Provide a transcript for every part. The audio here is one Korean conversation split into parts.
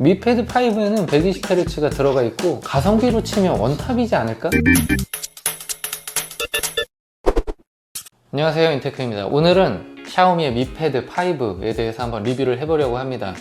미패드 5에는 120Hz가 들어가 있고 가성비로 치면 원탑이지 않을까? 안녕하세요, 인테크입니다. 오늘은 샤오미의 미패드 5에 대해서 한번 리뷰를 해보려고 합니다.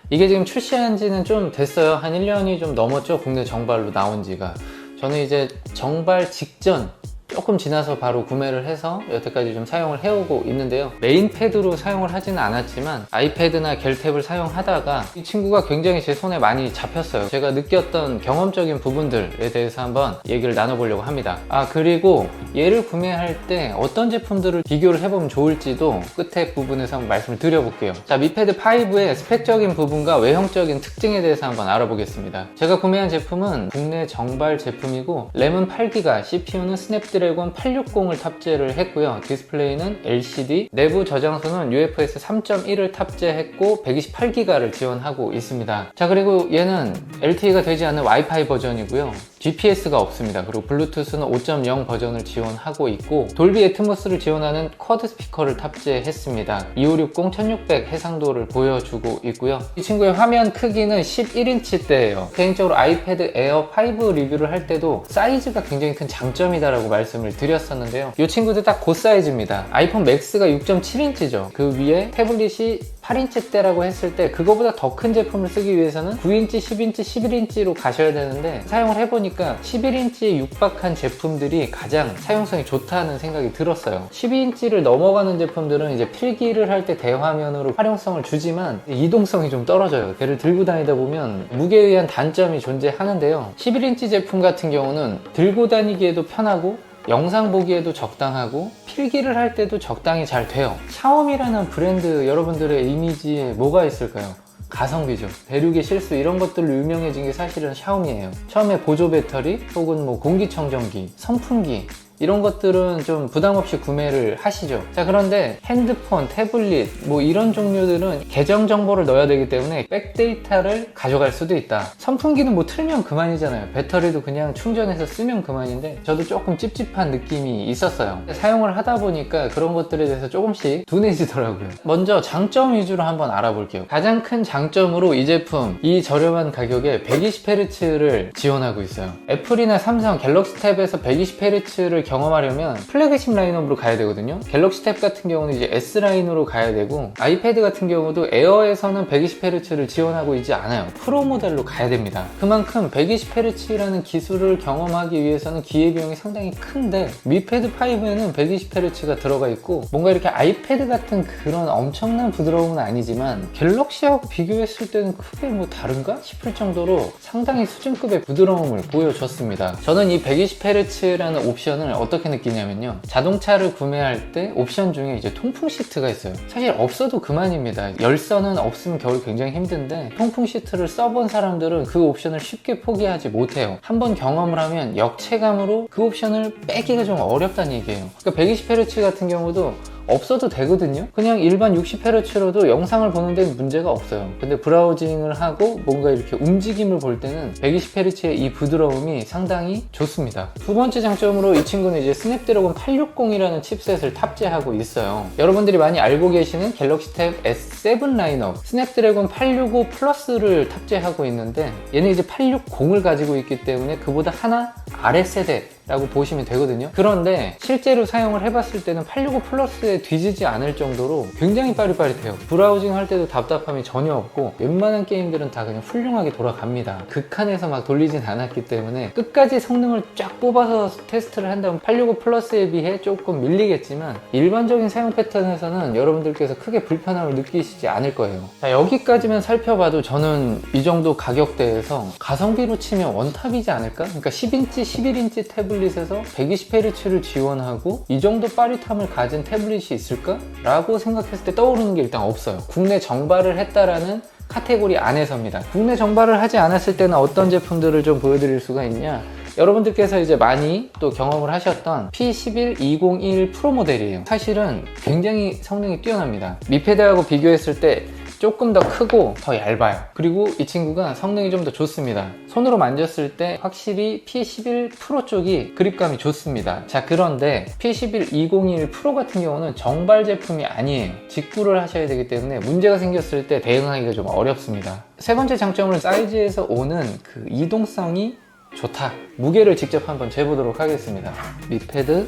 이게 지금 출시한 지는 좀 됐어요. 한 1년이 좀 넘었죠, 국내 정발로 나온 지가. 저는 이제 정발 직전 조금 지나서 바로 구매를 해서 여태까지 좀 사용을 해오고 있는데요. 메인 패드로 사용을 하지는 않았지만 아이패드나 겔탭을 사용하다가 이 친구가 굉장히 제 손에 많이 잡혔어요. 제가 느꼈던 경험적인 부분들에 대해서 한번 얘기를 나눠보려고 합니다. 그리고 얘를 구매할 때 어떤 제품들을 비교를 해보면 좋을지도 끝에 부분에서 한번 말씀을 드려볼게요. 자, 미패드 5의 스펙적인 부분과 외형적인 특징에 대해서 한번 알아보겠습니다. 제가 구매한 제품은 국내 정발 제품이고 램은 8기가, CPU는 스냅드래곤 860을 탑재를 했고요. 디스플레이는 LCD, 내부 저장소는 UFS 3.1을 탑재했고 128기가를 지원하고 있습니다. 자, 그리고 얘는 LTE가 되지 않는 와이파이 버전이고요. GPS가 없습니다. 그리고 블루투스는 5.0 버전을 지원하고 있고 돌비 애트모스를 지원하는 쿼드 스피커를 탑재했습니다. 2560 1600 해상도를 보여주고 있고요. 이 친구의 화면 크기는 11인치대예요. 개인적으로 아이패드 에어 5 리뷰를 할 때도 사이즈가 굉장히 큰 장점이다라고 말씀을 드렸었는데요. 이 친구도 딱 그 사이즈입니다. 아이폰 맥스가 6.7인치죠. 그 위에 태블릿이 8인치대라고 했을 때 그거보다 더 큰 제품을 쓰기 위해서는 9인치, 10인치, 11인치로 가셔야 되는데 사용을 해보니까 11인치에 육박한 제품들이 가장 사용성이 좋다는 생각이 들었어요. 12인치를 넘어가는 제품들은 이제 필기를 할 때 대화면으로 활용성을 주지만 이동성이 좀 떨어져요. 걔를 들고 다니다 보면 무게에 의한 단점이 존재하는데요. 11인치 제품 같은 경우는 들고 다니기에도 편하고 영상 보기에도 적당하고 필기를 할 때도 적당히 잘 돼요. 샤오미라는 브랜드, 여러분들의 이미지에 뭐가 있을까요? 가성비죠. 대륙의 실수, 이런 것들로 유명해진 게 사실은 샤오미예요. 처음에 보조 배터리 혹은 뭐 공기청정기, 선풍기 이런 것들은 좀 부담 없이 구매를 하시죠. 자, 그런데 핸드폰, 태블릿 뭐 이런 종류들은 계정 정보를 넣어야 되기 때문에 백데이터를 가져갈 수도 있다. 선풍기는 뭐 틀면 그만이잖아요. 배터리도 그냥 충전해서 쓰면 그만인데 저도 조금 찝찝한 느낌이 있었어요. 사용을 하다 보니까 그런 것들에 대해서 조금씩 둔해지더라고요. 먼저 장점 위주로 한번 알아볼게요. 가장 큰 장점으로 이 제품, 이 저렴한 가격에 120Hz를 지원하고 있어요. 애플이나 삼성 갤럭시 탭에서 120Hz를 경험하려면 플래그십 라인업으로 가야 되거든요. 갤럭시 탭 같은 경우는 이제 S 라인으로 가야 되고 아이패드 같은 경우도 에어에서는 120Hz를 지원하고 있지 않아요. 프로 모델로 가야 됩니다. 그만큼 120Hz라는 기술을 경험하기 위해서는 기회비용이 상당히 큰데 미패드 5에는 120Hz가 들어가 있고 뭔가 이렇게 아이패드 같은 그런 엄청난 부드러움은 아니지만 갤럭시하고 비교했을 때는 크게 뭐 다른가 싶을 정도로 상당히 수준급의 부드러움을 보여줬습니다. 저는 이 120Hz라는 옵션을 어떻게 느끼냐면요, 자동차를 구매할 때 옵션 중에 이제 통풍 시트가 있어요. 사실 없어도 그만입니다. 열선은 없으면 겨울 굉장히 힘든데 통풍 시트를 써본 사람들은 그 옵션을 쉽게 포기하지 못해요. 한번 경험을 하면 역체감으로 그 옵션을 빼기가 좀 어렵다는 얘기예요. 그러니까 120Hz 같은 경우도 없어도 되거든요. 그냥 일반 60Hz로도 영상을 보는 데는 문제가 없어요. 근데 브라우징을 하고 뭔가 이렇게 움직임을 볼 때는 120Hz의 이 부드러움이 상당히 좋습니다. 두 번째 장점으로 이 친구는 이제 스냅드래곤 860이라는 칩셋을 탑재하고 있어요. 여러분들이 많이 알고 계시는 갤럭시 탭 S7 라인업 스냅드래곤 865 플러스를 탑재하고 있는데 얘는 이제 860을 가지고 있기 때문에 그보다 하나 아래 세대 라고 보시면 되거든요. 그런데 실제로 사용을 해봤을 때는 865 플러스에 뒤지지 않을 정도로 굉장히 빠릿빠릿해요. 브라우징 할 때도 답답함이 전혀 없고 웬만한 게임들은 다 그냥 훌륭하게 돌아갑니다. 극한에서 막 돌리진 않았기 때문에 끝까지 성능을 쫙 뽑아서 테스트를 한다면 865 플러스에 비해 조금 밀리겠지만 일반적인 사용 패턴에서는 여러분들께서 크게 불편함을 느끼시지 않을 거예요. 자, 여기까지만 살펴봐도 저는 이 정도 가격대에서 가성비로 치면 원탑이지 않을까? 그러니까 10인치, 11인치 태블릿에서 120Hz를 지원하고 이 정도 빠릿함을 가진 태블릿이 있을까? 라고 생각했을 때 떠오르는 게 일단 없어요. 국내 정발을 했다라는 카테고리 안에서입니다. 국내 정발을 하지 않았을 때는 어떤 제품들을 좀 보여드릴 수가 있냐? 여러분들께서 이제 많이 또 경험을 하셨던 P11 201 프로 모델이에요. 사실은 굉장히 성능이 뛰어납니다. 미패드하고 비교했을 때 조금 더 크고 더 얇아요. 그리고 이 친구가 성능이 좀 더 좋습니다. 손으로 만졌을 때 확실히 P11 프로 쪽이 그립감이 좋습니다. 자, 그런데 P11 2021 프로 같은 경우는 정발 제품이 아니에요. 직구를 하셔야 되기 때문에 문제가 생겼을 때 대응하기가 좀 어렵습니다. 세 번째 장점은 사이즈에서 오는 그 이동성이 좋다. 무게를 직접 한번 재보도록 하겠습니다. 미패드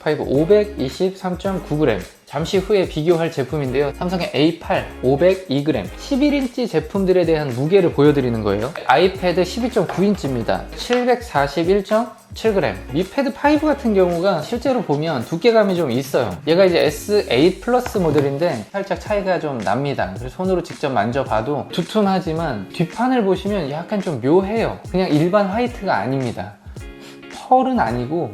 5 523.9g. 잠시 후에 비교할 제품인데요. 삼성의 A8 502g 11인치 제품들에 대한 무게를 보여드리는 거예요. 아이패드 12.9인치입니다 741.7g. 미패드 5 같은 경우가 실제로 보면 두께감이 좀 있어요. 얘가 이제 S8 플러스 모델인데 살짝 차이가 좀 납니다. 그래서 손으로 직접 만져봐도 두툼하지만 뒷판을 보시면 약간 좀 묘해요. 그냥 일반 화이트가 아닙니다. 펄은 아니고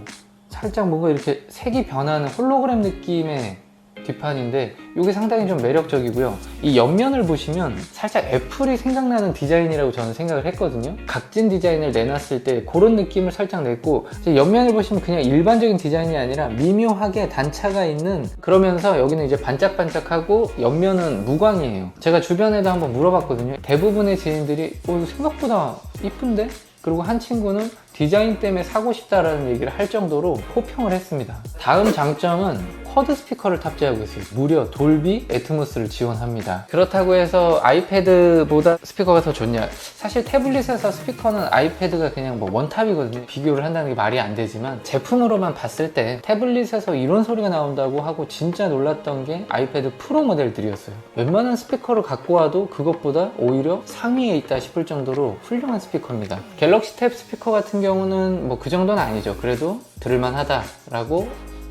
살짝 뭔가 이렇게 색이 변하는 홀로그램 느낌의 뒷판인데 이게 상당히 좀 매력적이고요. 이 옆면을 보시면 살짝 애플이 생각나는 디자인이라고 저는 생각을 했거든요. 각진 디자인을 내놨을 때 그런 느낌을 살짝 냈고, 옆면을 보시면 그냥 일반적인 디자인이 아니라 미묘하게 단차가 있는, 그러면서 여기는 이제 반짝반짝하고 옆면은 무광이에요. 제가 주변에도 한번 물어봤거든요. 대부분의 지인들이 생각보다 이쁜데? 그리고 한 친구는 디자인 때문에 사고 싶다라는 얘기를 할 정도로 호평을 했습니다. 다음 장점은 쿼드 스피커를 탑재하고 있어요. 무려 돌비 애트모스를 지원합니다. 그렇다고 해서 아이패드보다 스피커가 더 좋냐? 사실 태블릿에서 스피커는 아이패드가 그냥 뭐 원탑이거든요. 비교를 한다는 게 말이 안 되지만 제품으로만 봤을 때 태블릿에서 이런 소리가 나온다고 하고 진짜 놀랐던 게 아이패드 프로 모델들이었어요. 웬만한 스피커를 갖고 와도 그것보다 오히려 상위에 있다 싶을 정도로 훌륭한 스피커입니다. 갤럭시 탭 스피커 같은 경우는 뭐 그 정도는 아니죠. 그래도 들을만 하다라고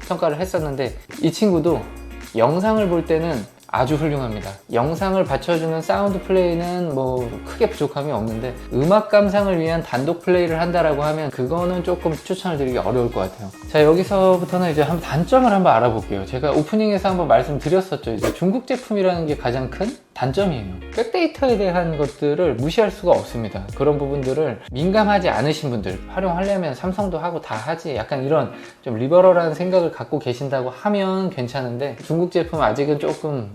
평가를 했었는데 이 친구도 영상을 볼 때는 아주 훌륭합니다. 영상을 받쳐주는 사운드 플레이는 뭐 크게 부족함이 없는데 음악 감상을 위한 단독 플레이를 한다라고 하면 그거는 조금 추천을 드리기 어려울 것 같아요. 자, 여기서부터는 이제 한번 단점을 한번 알아볼게요. 제가 오프닝에서 한번 말씀드렸었죠. 이제 중국 제품이라는 게 가장 큰 단점이에요. 백데이터에 대한 것들을 무시할 수가 없습니다. 그런 부분들을 민감하지 않으신 분들, 활용하려면 삼성도 하고 다 하지, 약간 이런 좀 리버럴한 생각을 갖고 계신다고 하면 괜찮은데 중국 제품 아직은 조금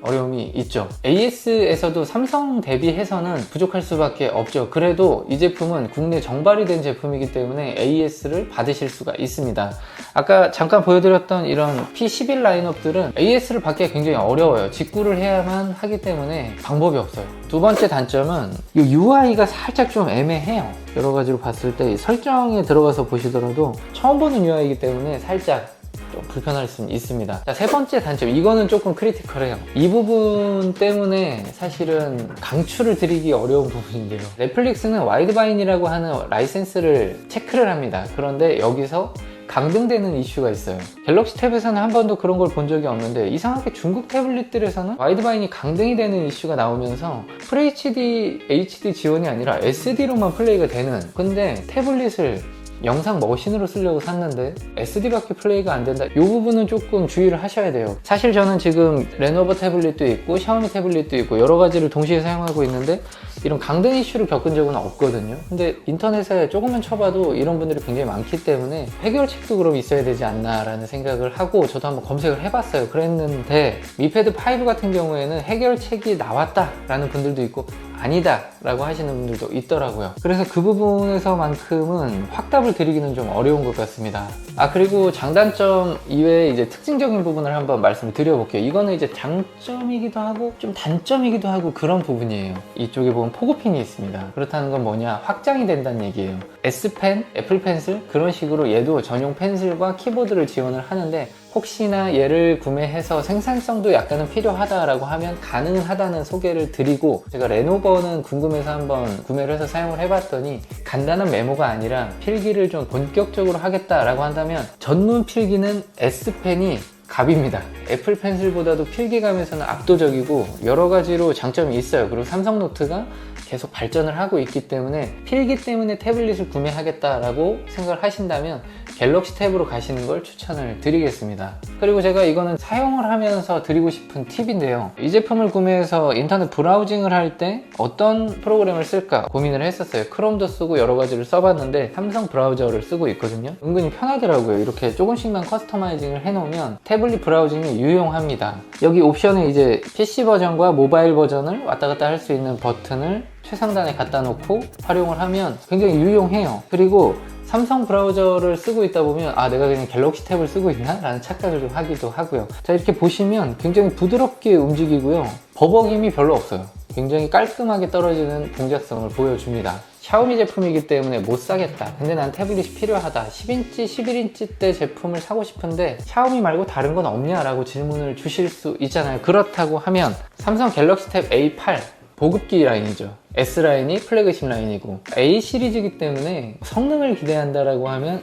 어려움이 있죠. AS에서도 삼성 대비해서는 부족할 수밖에 없죠. 그래도 이 제품은 국내 정발이 된 제품이기 때문에 AS를 받으실 수가 있습니다. 아까 잠깐 보여드렸던 이런 P11 라인업들은 AS를 받기가 굉장히 어려워요. 직구를 해야만 하기 때문에 방법이 없어요. 두 번째 단점은 이 UI가 살짝 좀 애매해요. 여러 가지로 봤을 때 설정에 들어가서 보시더라도 처음 보는 UI이기 때문에 살짝 좀 불편할 수 있습니다. 자, 세 번째 단점, 이거는 조금 크리티컬해요. 이 부분 때문에 사실은 강추를 드리기 어려운 부분인데요. 넷플릭스는 와이드바인이라고 하는 라이센스를 체크를 합니다. 그런데 여기서 강등되는 이슈가 있어요. 갤럭시 탭에서는 한 번도 그런 걸 본 적이 없는데 이상하게 중국 태블릿들에서는 와이드바인이 강등이 되는 이슈가 나오면서 FHD, HD 지원이 아니라 SD로만 플레이가 되는, 근데 태블릿을 영상 머신으로 쓰려고 샀는데 SD밖에 플레이가 안 된다. 이 부분은 조금 주의를 하셔야 돼요. 사실 저는 지금 레노버 태블릿도 있고 샤오미 태블릿도 있고 여러 가지를 동시에 사용하고 있는데 이런 강등 이슈를 겪은 적은 없거든요. 근데 인터넷에 조금만 쳐봐도 이런 분들이 굉장히 많기 때문에 해결책도 그럼 있어야 되지 않나 라는 생각을 하고 저도 한번 검색을 해봤어요. 그랬는데 미패드 5 같은 경우에는 해결책이 나왔다 라는 분들도 있고 아니다 라고 하시는 분들도 있더라고요. 그래서 그 부분에서만큼은 확답을 드리기는 좀 어려운 것 같습니다. 그리고 장단점 이외에 이제 특징적인 부분을 한번 말씀을 드려볼게요. 이거는 이제 장점이기도 하고 좀 단점이기도 하고 그런 부분이에요. 이쪽에 보면 포고핀이 있습니다. 그렇다는 건 뭐냐, 확장이 된다는 얘기예요. S펜, 애플 펜슬 그런 식으로 얘도 전용 펜슬과 키보드를 지원을 하는데 혹시나 얘를 구매해서 생산성도 약간은 필요하다라고 하면 가능하다는 소개를 드리고, 제가 레노버는 궁금해서 한번 구매를 해서 사용을 해봤더니 간단한 메모가 아니라 필기를 좀 본격적으로 하겠다라고 한다면 전문 필기는 S펜이 갑입니다. 애플 펜슬보다도 필기감에서는 압도적이고 여러 가지로 장점이 있어요. 그리고 삼성 노트가 계속 발전을 하고 있기 때문에 필기 때문에 태블릿을 구매하겠다라고 생각을 하신다면 갤럭시 탭으로 가시는 걸 추천을 드리겠습니다. 그리고 제가 이거는 사용을 하면서 드리고 싶은 팁인데요. 이 제품을 구매해서 인터넷 브라우징을 할 때 어떤 프로그램을 쓸까 고민을 했었어요. 크롬도 쓰고 여러 가지를 써봤는데 삼성 브라우저를 쓰고 있거든요. 은근히 편하더라고요. 이렇게 조금씩만 커스터마이징을 해놓으면 태블릿 브라우징이 유용합니다. 여기 옵션에 이제 PC 버전과 모바일 버전을 왔다 갔다 할 수 있는 버튼을 최상단에 갖다 놓고 활용을 하면 굉장히 유용해요. 그리고 삼성 브라우저를 쓰고 있다 보면 아 내가 그냥 갤럭시 탭을 쓰고 있나? 라는 착각을 좀 하기도 하고요. 자, 이렇게 보시면 굉장히 부드럽게 움직이고요. 버벅임이 별로 없어요. 굉장히 깔끔하게 떨어지는 동작성을 보여줍니다. 샤오미 제품이기 때문에 못 사겠다, 근데 난 태블릿이 필요하다, 10인치, 11인치대 제품을 사고 싶은데 샤오미 말고 다른 건 없냐? 라고 질문을 주실 수 있잖아요. 그렇다고 하면 삼성 갤럭시 탭 A8 보급기 라인이죠. S라인이 플래그십 라인이고 A 시리즈이기 때문에 성능을 기대한다라고 하면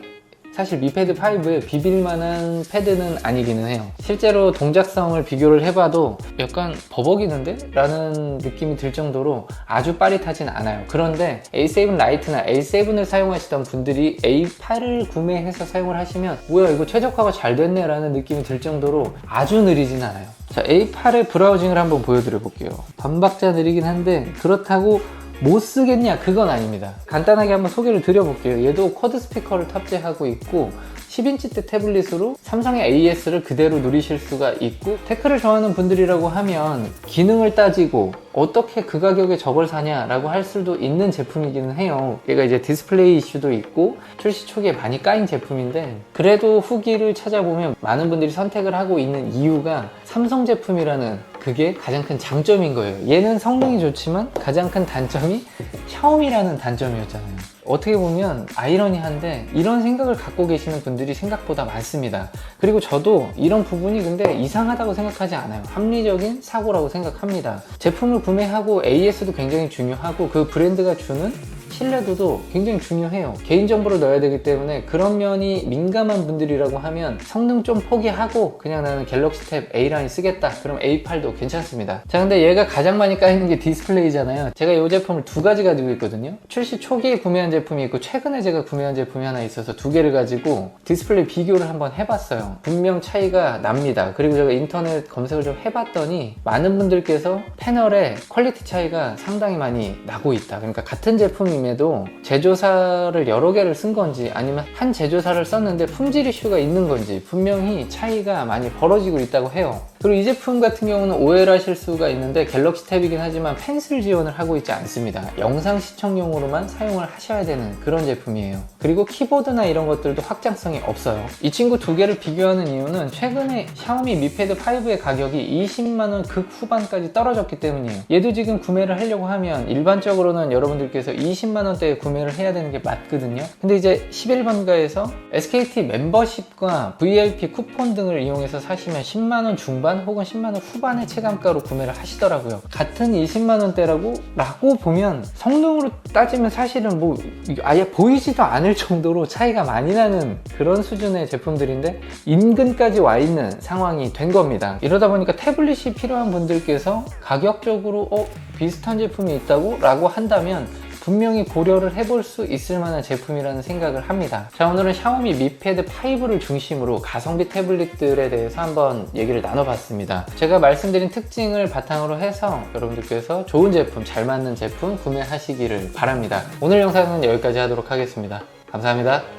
사실 미 패드 5에 비빌만한 패드는 아니기는 해요. 실제로 동작성을 비교를 해봐도 약간 버벅이는데? 라는 느낌이 들 정도로 아주 빠릿하진 않아요. 그런데 A7 라이트나 A7을 사용하시던 분들이 A8을 구매해서 사용을 하시면 뭐야 이거 최적화가 잘 됐네 라는 느낌이 들 정도로 아주 느리진 않아요. 자, A8의 브라우징을 한번 보여드려 볼게요. 반박자 느리긴 한데 그렇다고 못 쓰겠냐? 그건 아닙니다. 간단하게 한번 소개를 드려볼게요. 얘도 쿼드 스피커를 탑재하고 있고 10인치대 태블릿으로 삼성의 AS를 그대로 누리실 수가 있고, 테크를 좋아하는 분들이라고 하면 기능을 따지고 어떻게 그 가격에 저걸 사냐라고 할 수도 있는 제품이기는 해요. 얘가 이제 디스플레이 이슈도 있고 출시 초기에 많이 까인 제품인데, 그래도 후기를 찾아보면 많은 분들이 선택을 하고 있는 이유가 삼성 제품이라는 그게 가장 큰 장점인 거예요. 얘는 성능이 좋지만 가장 큰 단점이 샤오미라는 단점이었잖아요. 어떻게 보면 아이러니한데 이런 생각을 갖고 계시는 분들이 생각보다 많습니다. 그리고 저도 이런 부분이 근데 이상하다고 생각하지 않아요. 합리적인 사고라고 생각합니다. 제품을 구매하고 AS도 굉장히 중요하고 그 브랜드가 주는 신뢰도도 굉장히 중요해요. 개인정보를 넣어야 되기 때문에 그런 면이 민감한 분들이라고 하면 성능 좀 포기하고 그냥 나는 갤럭시 탭 A라인 쓰겠다, 그럼 A8도 괜찮습니다. 자, 근데 얘가 가장 많이 까이는 게 디스플레이잖아요. 제가 이 제품을 두 가지 가지고 있거든요. 출시 초기에 구매한 제품이 있고 최근에 제가 구매한 제품이 하나 있어서 두 개를 가지고 디스플레이 비교를 한번 해봤어요. 분명 차이가 납니다. 그리고 제가 인터넷 검색을 좀 해봤더니 많은 분들께서 패널의 퀄리티 차이가 상당히 많이 나고 있다. 그러니까 같은 제품이면 도 제조사를 여러 개를 쓴 건지 아니면 한 제조사를 썼는데 품질 이슈가 있는 건지 분명히 차이가 많이 벌어지고 있다고 해요. 그리고 이 제품 같은 경우는 오해를 하실 수가 있는데 갤럭시 탭이긴 하지만 펜슬 지원을 하고 있지 않습니다. 영상 시청용으로만 사용을 하셔야 되는 그런 제품이에요. 그리고 키보드나 이런 것들도 확장성이 없어요. 이 친구 두 개를 비교하는 이유는 최근에 샤오미 미 패드 5의 가격이 20만원 극후반까지 떨어졌기 때문이에요. 얘도 지금 구매를 하려고 하면 일반적으로는 여러분들께서 20만원대에 구매를 해야 되는 게 맞거든요. 근데 이제 11번가에서 SKT 멤버십과 VIP 쿠폰 등을 이용해서 사시면 10만원 중반 혹은 10만원 후반의 체감가로 구매를 하시더라고요. 같은 20만원대라고 보면 성능으로 따지면 사실은 뭐 아예 보이지도 않을 정도로 차이가 많이 나는 그런 수준의 제품들인데 인근까지 와 있는 상황이 된 겁니다. 이러다 보니까 태블릿이 필요한 분들께서 가격적으로 비슷한 제품이 있다고? 라고 한다면 분명히 고려를 해볼 수 있을 만한 제품이라는 생각을 합니다. 자, 오늘은 샤오미 미 패드 5를 중심으로 가성비 태블릿들에 대해서 한번 얘기를 나눠봤습니다. 제가 말씀드린 특징을 바탕으로 해서 여러분들께서 좋은 제품, 잘 맞는 제품 구매하시기를 바랍니다. 오늘 영상은 여기까지 하도록 하겠습니다. 감사합니다.